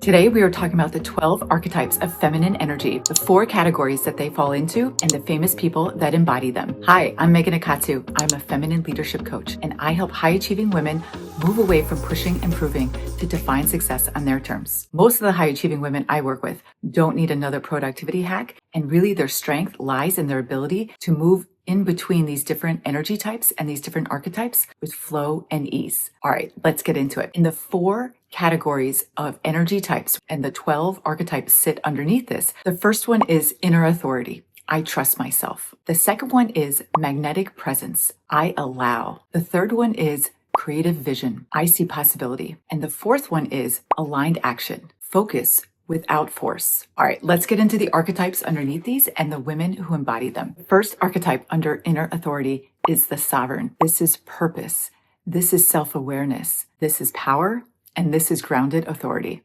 Today, we are talking about the 12 archetypes of feminine energy, the 4 categories that they fall into, and the famous people that embody them. Hi, I'm Megan Akatsu. I'm a feminine leadership coach, and I help high-achieving women move away from pushing and proving to define success on their terms. Most of the high-achieving women I work with don't need another productivity hack, and really their strength lies in their ability to move in between these different energy types and these different archetypes with flow and ease. All right, let's get into it. In the 4 categories of energy types and the 12 archetypes sit underneath this, the first one is inner authority. I trust myself. The second one is magnetic presence. I allow. The third one is creative vision. I see possibility. And the fourth one is aligned action. Focus without force. All right, let's get into the archetypes underneath these and the women who embody them. The first archetype under inner authority is the sovereign. This is purpose. This is self-awareness. This is power. And this is grounded authority.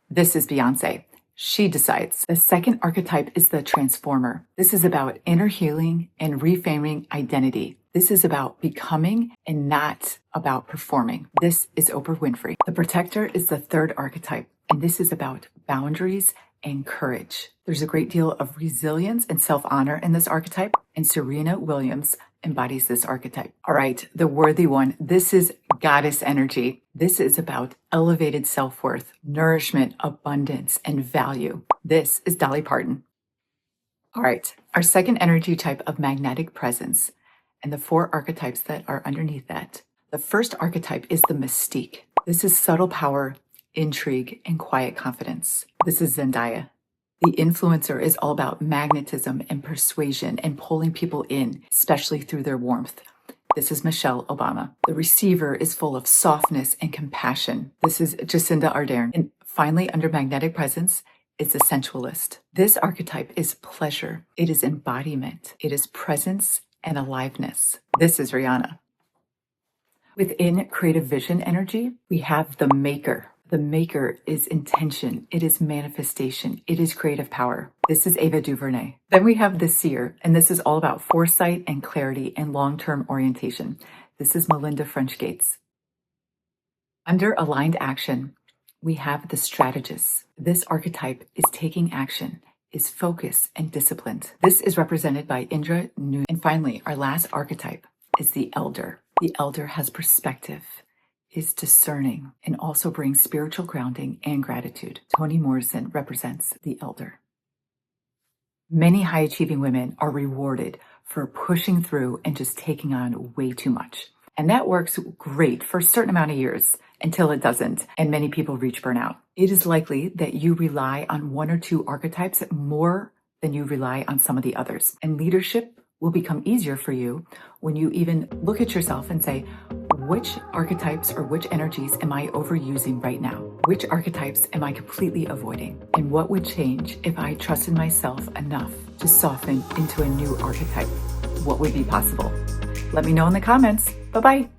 This is Beyonce. She decides. The second archetype is the transformer. This is about inner healing and reframing identity. This is about becoming and not about performing. This is Oprah Winfrey. The protector is the third archetype, and this is about boundaries and courage. There's a great deal of resilience and self-honor in this archetype, and Serena Williams embodies this archetype. All right, the worthy one. This is goddess energy. This is about elevated self-worth, nourishment, abundance, and value. This is Dolly Parton. All right, our second energy type of magnetic presence and the 4 archetypes that are underneath that. The first archetype is the mystique. This is subtle power, intrigue, and quiet confidence. This is Zendaya. The influencer is all about magnetism and persuasion and pulling people in, especially through their warmth. This is Michelle Obama. The receiver is full of softness and compassion. This is Jacinda Ardern. And finally, under magnetic presence, is the sensualist. This archetype is pleasure. It is embodiment. It is presence and aliveness. This is Rihanna. Within creative vision energy, we have the maker. The maker is intention. It is manifestation. It is creative power. This is Ava DuVernay. Then we have the seer, and this is all about foresight and clarity and long-term orientation. This is Melinda French Gates. Under aligned action, we have the strategist. This archetype is taking action, is focused and disciplined. This is represented by Indra Nu. And finally, our last archetype is the elder. The elder has perspective, is discerning, and also brings spiritual grounding and gratitude. Toni Morrison represents the elder. Many high-achieving women are rewarded for pushing through and just taking on way too much. And that works great for a certain amount of years until it doesn't, and many people reach burnout. It is likely that you rely on 1 or 2 archetypes more than you rely on some of the others. And leadership will become easier for you when you even look at yourself and say, which archetypes or which energies am I overusing right now? Which archetypes am I completely avoiding? And what would change if I trusted myself enough to soften into a new archetype? What would be possible? Let me know in the comments. Bye-bye.